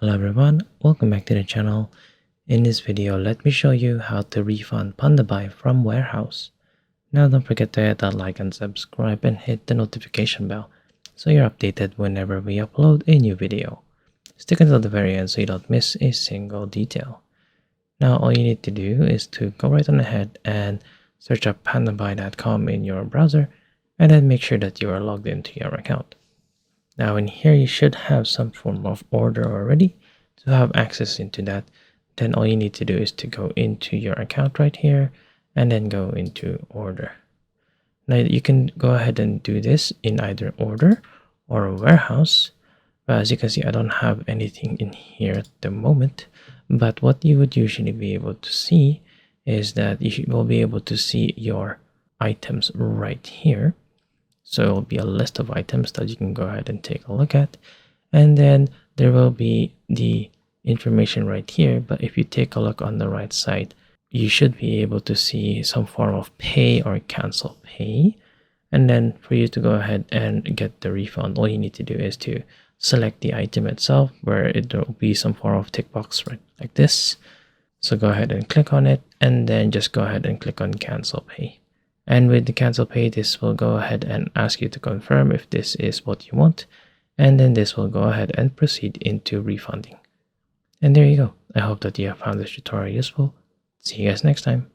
Hello everyone, welcome back to the channel. In this video, let me show you how to refund Pandabuy from warehouse. Now don't forget to hit that like and subscribe and hit the notification bell so you're updated whenever we upload a new video. Stick until the very end so you don't miss a single detail. Now all you need to do is to go right on ahead and search up pandabuy.com in your browser and then make sure that you are logged into your account. Now in here you should have some form of order already. To have access into that, then all you need to do is to go into your account right here and then go into order. Now you can go ahead and do this in either order or warehouse. But as you can see, I don't have anything in here at the moment. But what you would usually be able to see is that you will be able to see your items right here. So it will be a list of items that you can go ahead and take a look at. And then there will be the information right here. But if you take a look on the right side, you should be able to see some form of pay or cancel pay. And then for you to go ahead and get the refund, all you need to do is to select the item itself, where it will be some form of tick box right like this. So go ahead and click on it and then just go ahead and click on cancel pay. And with the cancel pay, this will go ahead and ask you to confirm if this is what you want. And then this will go ahead and proceed into refunding. And there you go. I hope that you have found this tutorial useful. See you guys next time.